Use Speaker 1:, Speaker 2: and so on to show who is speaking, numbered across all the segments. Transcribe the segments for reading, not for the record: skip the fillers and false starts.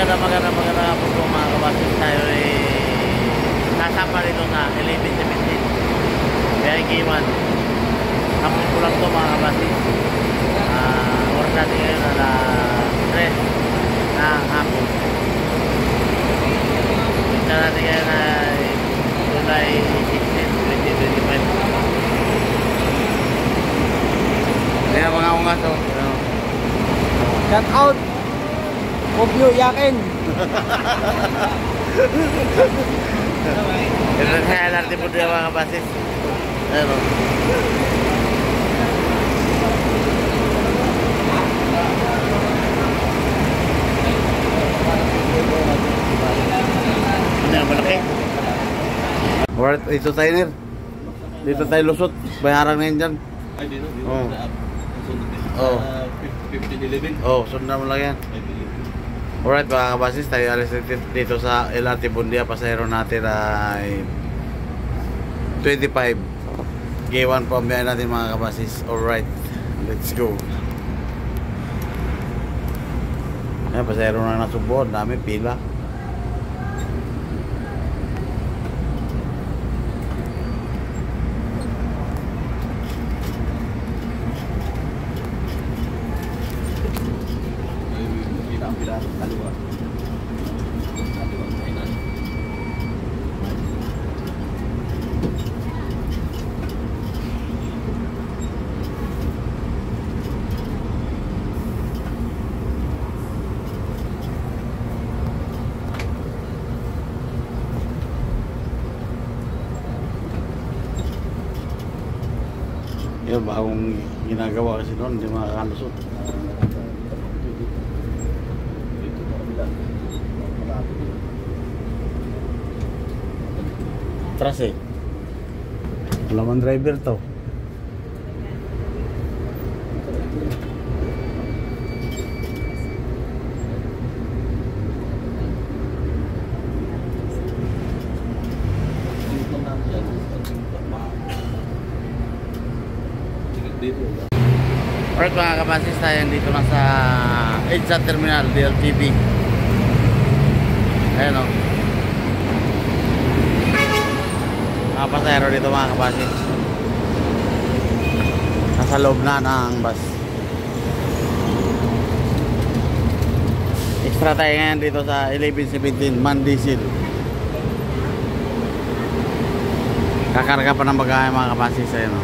Speaker 1: maganda po po mga kabasis. Tayo ay nasapa rito sa 11:17 kaya K1 hapon ko lang to mga kabasis. Oras natin ngayon alas 3 na hapon. Kita natin ngayon ay July 16, 2025. Kaya mga ungas o
Speaker 2: shout out! Huwag nyo iyakin!
Speaker 1: Ito kaya natin po din mga kabasis. Ayan o. Ano yung malaki? Alright, ito tayo nir. Dito tayo lusot. Bayaran na yun dyan.
Speaker 3: Ay, dito?
Speaker 1: Oo.
Speaker 3: Oo. 15-11?
Speaker 1: Oo, sundan mo lang yan. Alright mga kabasis, tayo alis dito sa LRT Bundia. Pasahero natin ay 25 K1 po ang biyahe natin mga kabasis. Alright, let's go. Ayan, pasahero na nasubo. Dami pila.
Speaker 3: Kaliwa. Kainan.
Speaker 1: Yan, bagong ginagawa kasi noon, hindi makakalusot. Atras eh. Wala man driver to. Alright mga kabasis, tayo dito na sa EDSA Terminal DLTV. Ayan o. Mga pasahero dito mga kabasis. Nasa loob na ng bus. Extra tayo ngayon dito sa 11:17 Mandicil. Kakarga pa ng bagahe mga kabasis. Ayan o.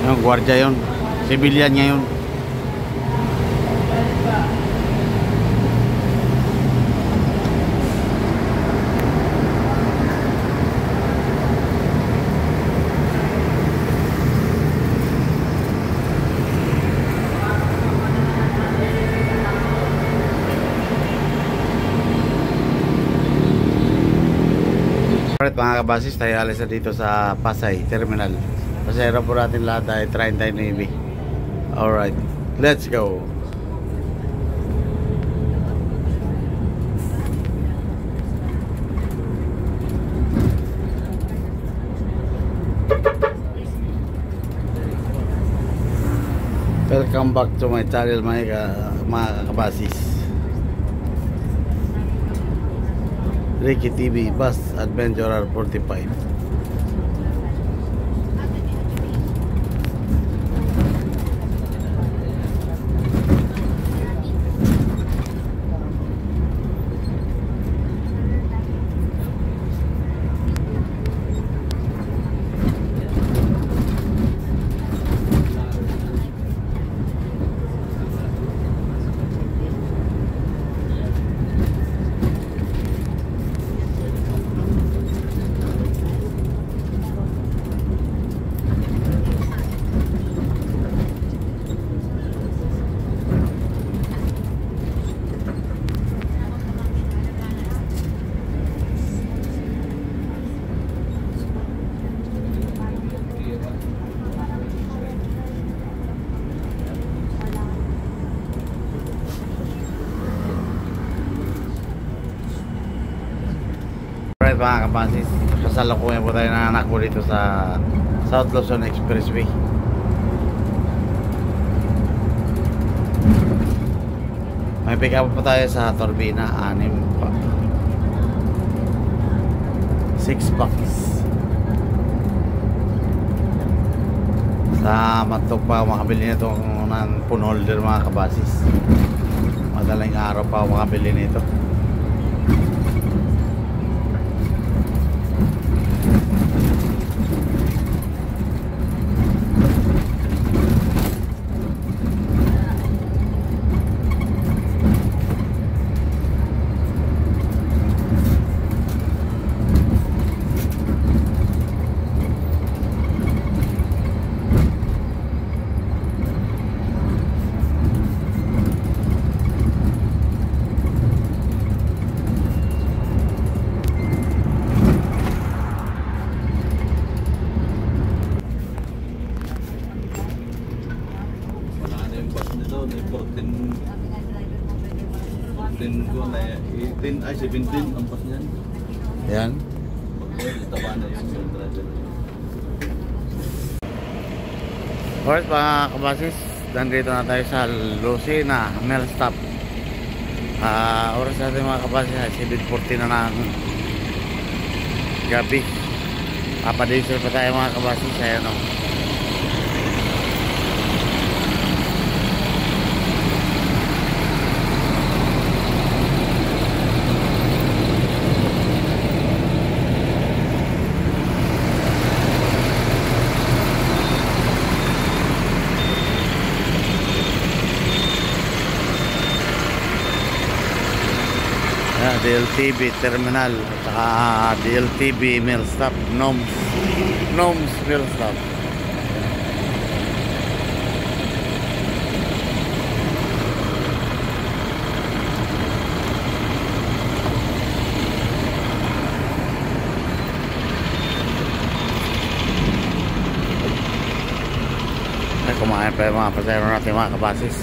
Speaker 1: Yung gwardiya yun. Civilian niya yun. Alright mga kabasis, tayo alis na dito sa Pasay Terminal. Pasahero po natin lahat ay 39 Navy. Alright, let's go. Welcome back to my channel mga kabasis. Ricky TV Bus Adventurer 45. Alright mga kabasis, kasalukuyan po tayo ng anak ko dito sa South Luzon Expressway. May pick up pa tayo sa Turbina, 6 pa. 6 packs. Sa Matog pa makabili nito ng phone holder mga kabasis. Madaling araw pa makabili nito.
Speaker 3: Ay, 17 ang pas niyan.
Speaker 1: Yan.
Speaker 3: Okay, taba na yung driver.
Speaker 1: Alright mga kabasis, nandito na tayo sa Lucena Mill Stop. Oras natin mga kabasis, 7:40 na ng gabi. Papadiesel pa tayo mga kabasis. Ayan o. DLTV Terminal at DLTV Mill Stop, Noms Mill Stop. Ay, kumain pa yung mga pasero natin mga kabasis.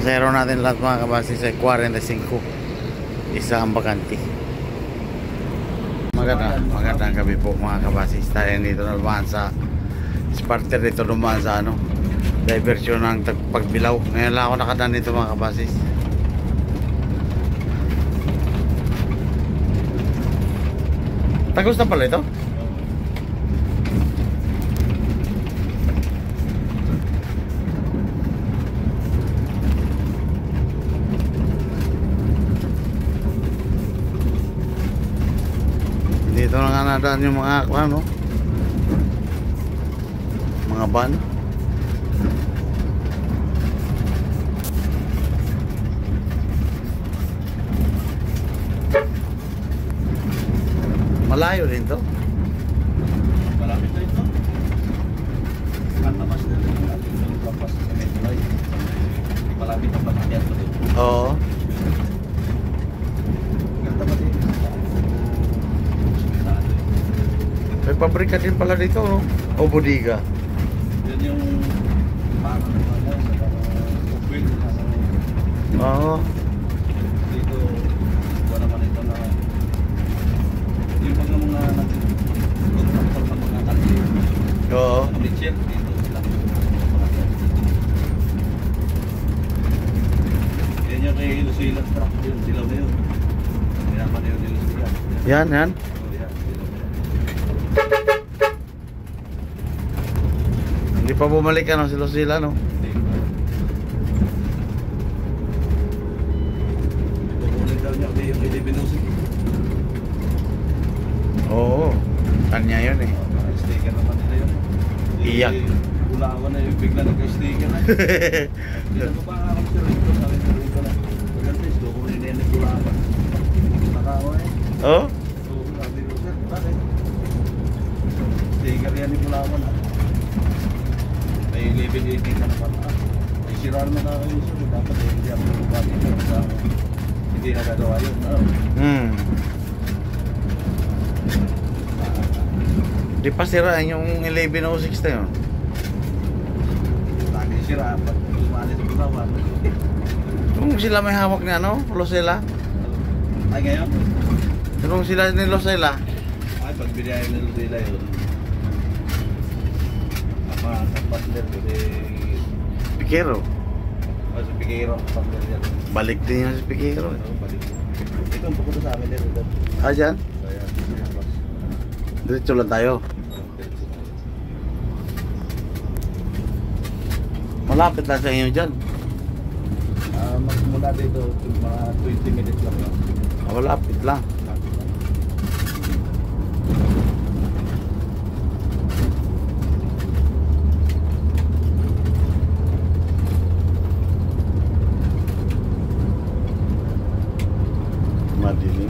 Speaker 1: Zero natin lahat mga kabasis ay 45. Isa ang bakante. Magandang gabi po mga kabasis. Tayo dito na lumaan sa starter dito, lumaan sa ano, diversyon ng pagbilaw. Ngayon lang ako nakadaan dito mga kabasis. Tagos na pala ito? Dito na nga nadaan yung mga ano, mga van. Malayo din to.
Speaker 3: Malapit na ito. Katapas na rin yung kapas sa Metro. Malapit ang pagkakyan pa rin.
Speaker 1: Oo.
Speaker 3: Katapas din.
Speaker 1: May pabrika din pala dito, no? O bodega.
Speaker 3: Yan yung parang open.
Speaker 1: Oo.
Speaker 3: Dito, buwan naman ito na yung pag mga contractor na mga kalye.
Speaker 1: Oo.
Speaker 3: Check dito sila. Yan yung kay Lucila truck yun. Dilaw na yun. Hirapan na yun ni Lucila.
Speaker 1: Yan.
Speaker 3: Oh, yan. Dilaw na yun.
Speaker 1: Hindi pa bumalik ano sila, no?
Speaker 3: Kukunin daw niya yung Ilibinosi.
Speaker 1: Oo. Kanya yun eh.
Speaker 3: Sticker naman nila yun.
Speaker 1: Iyak.
Speaker 3: Ulawan na yung bigla nagka-sticker na. Hindi na ba ang sir ito sa akin rito na. Pagkantis, kukunin na yung nag-ulawan. Nakawa eh.
Speaker 1: Oo?
Speaker 3: So, sabi ko sir, bakit? Sticker yan yung ulawan ah. May level 18 na naman ah. Ay sirar na na kayo sir. Dapat eh, hindi ako nagubati sa hindi nagagawa yun.
Speaker 1: Di pa siraan yung 1106 na yun.
Speaker 3: Lagi sira, pag sumali sa bulawan.
Speaker 1: Kung sila may hawak na ano, Lucela.
Speaker 3: Ay ngayon?
Speaker 1: Kung sila ni Lucela.
Speaker 3: Ay, pag binayan na nila yun. Ama, partner ko eh.
Speaker 1: Pikero.
Speaker 3: Sa Piquero, pagdali yan.
Speaker 1: Balik din yan si Piquero.
Speaker 3: Balik. Ito ang pupunta sa amin dito.
Speaker 1: Ah, dyan?
Speaker 3: Kaya,
Speaker 1: Diretso lang tayo. Malapit lang sa inyo dyan.
Speaker 3: Magmula dito, mga 20 minutes lang yan.
Speaker 1: Ah, malapit lang. Madilim.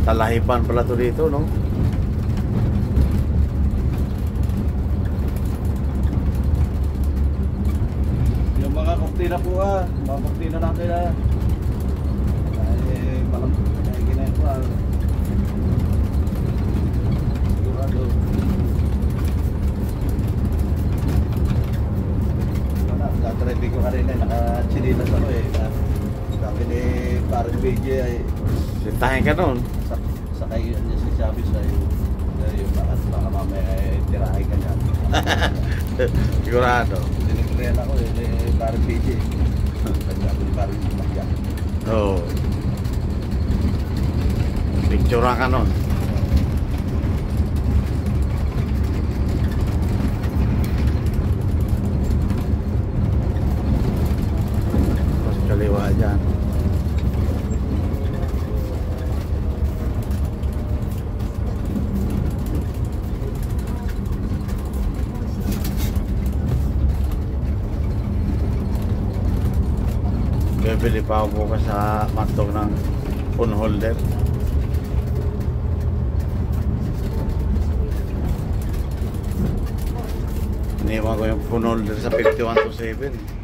Speaker 1: Talahipan pala to dito, no?
Speaker 3: Yung mga kurtina po mga kurtina natin ay palang ginahin po sigurado. Nakatrepig ko kanina, naka-chinilas ako sabi ni parang BJ ay
Speaker 1: Sintahin ka nun.
Speaker 3: sakay niya si Chavez ay baka mamaya ay tirahay ka niya.
Speaker 1: Sigurado.
Speaker 3: Dinigrihan ako parang BJ. Sabi ni parang Magya.
Speaker 1: Oo. Picture ka nun. Tapos kaliwa dyan. Bibili pa ako bukas sa matog ng phone holder. Iniwan ko yung phone holder sa 5127.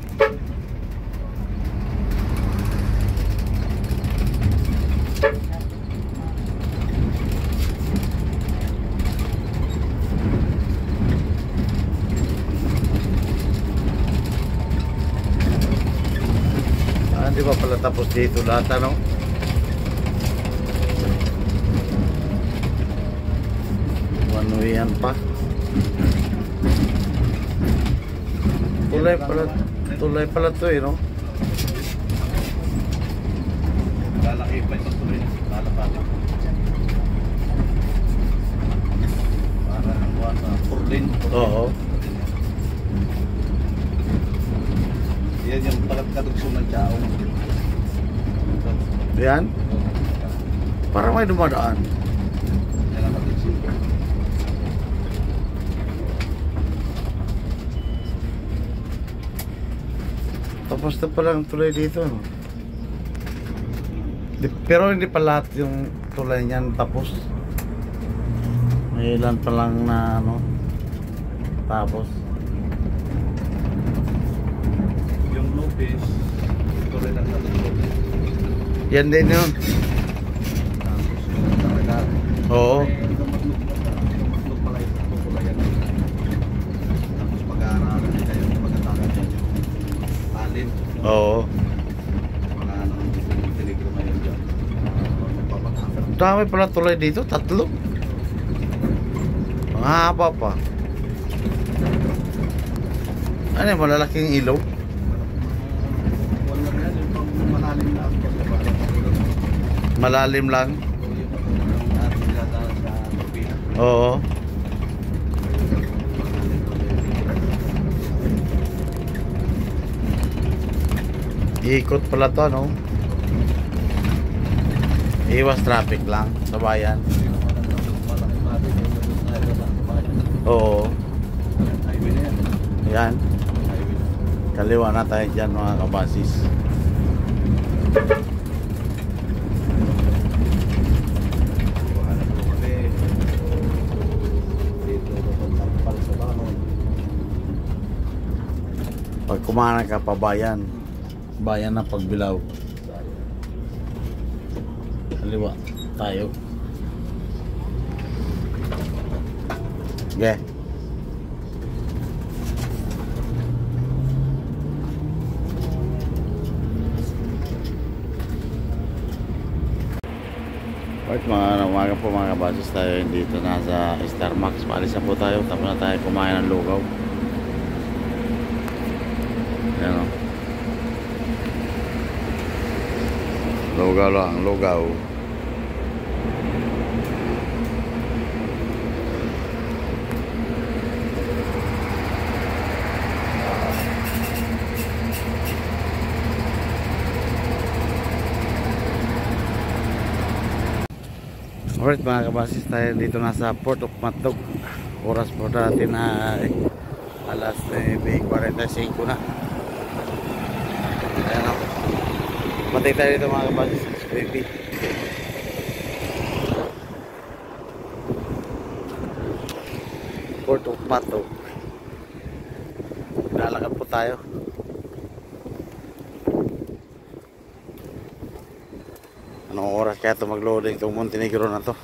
Speaker 1: Di ba pala tapos dito lahat, ano? One way yan pa. Tulay pala to eh, no?
Speaker 3: Lalaki pa ito tuloy na lalapatin. Para ng buwan sa Purlin.
Speaker 1: Oo.
Speaker 3: Yan yung kadugsun ng Chaong.
Speaker 1: Yan? Parang may dumadaan.
Speaker 3: Yan ang kadugsun.
Speaker 1: Tapos na palang tulay dito, no? Pero hindi pa lahat yung tulay niyan tapos. May ilan pa lang na, ano, tapos.
Speaker 3: Yung Lopez, ito rin ang kadugsun.
Speaker 1: Yan din yun.
Speaker 3: Tapos yung Tarlac.
Speaker 1: Oo.
Speaker 3: Ito maglug pala ito. Tutulayan. Tapos pag-aaralan nila yung pagkatapos niya. Alin.
Speaker 1: Oo.
Speaker 3: Mga telegram ngayon dyan. Magpapatapos.
Speaker 1: Ang dami pala tulay dito, 3. Mga haba pa. Ano yung malalaking ilaw?
Speaker 3: Wala na yan. Yung malalim na ako.
Speaker 1: Malalim lang.
Speaker 3: Yung ating yata sa Pilipinas.
Speaker 1: Oo. Iikot pala to, no? Iwas traffic lang sa bayan. Oo.
Speaker 3: Highway na yan.
Speaker 1: Yan.
Speaker 3: Highway na.
Speaker 1: Kaliwa na tayo dyan, mga kabasis.
Speaker 3: Iwanan po kami. Dito papuntang pala sa Bangon.
Speaker 1: Pag kumanan ka pa bayan. Bayan na Pagbilao. Kaliwa tayo. Okay. Alright, mga umaga po mga kabasis, tayo dito na sa Star Max. Paalis na po tayo, tapos na tayo kumain ng lugaw. Ayan o. Lugaw lang, lugaw. Alright mga kabasis, tayo dito na sa Port of Matog. Oras po natin na alas 9:45 na. Ayan o. Matay tayo dito mga kabasis, baby. Port of Matog. Lalakad po tayo. Anong oras kaya ito mag-loading itong Montenegro na to?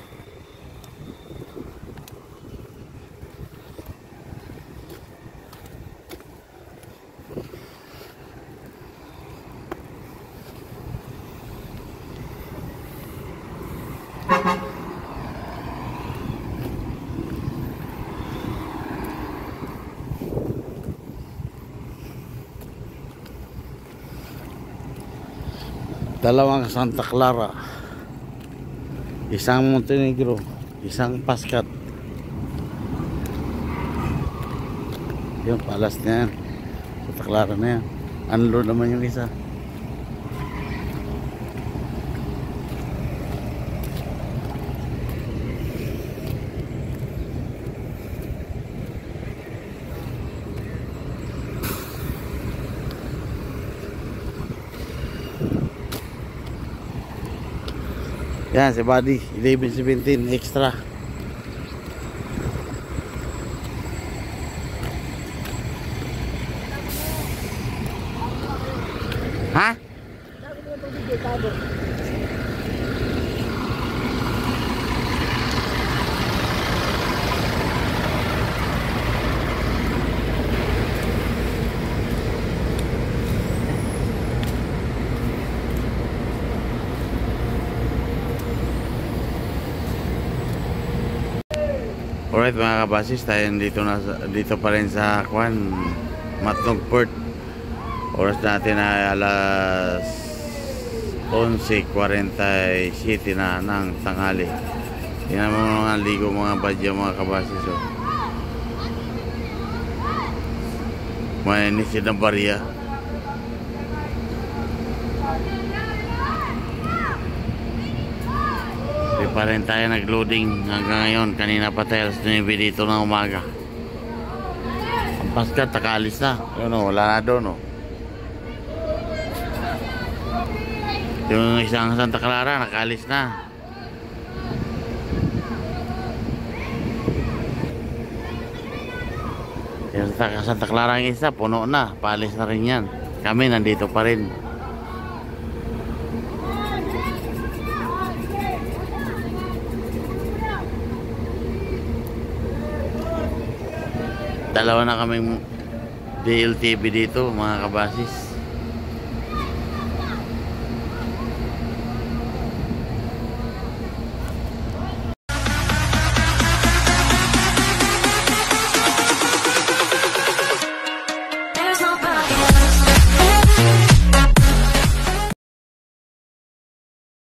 Speaker 1: Dalawang Santa Clara, isang Montenegro, isang Pascat. Yung palas na yan, Santa Clara na yan. Unload naman yung isa. Yan si Buddy, 1117 extra. Ha? Alright mga kabasis, tayo dito pa rin sa Matnog Port. Oras natin ay alas 11:47 na ng tanghali. Yan mo mga ligo mga badya mga kabasis. Oh. May nisid ng barya. Di pa rin tayo nag-loading hanggang ngayon. Kanina pa tayo alas 9 dito ng umaga. Ang Pascat nakaalis na. Yun o, wala na doon o. Yung isang Santa Clara nakaalis na. Yung Santa Clara ang isa puno na. Paalis na rin yan. Kami nandito pa rin. Dalawa na kaming DLTV dito mga kabasis.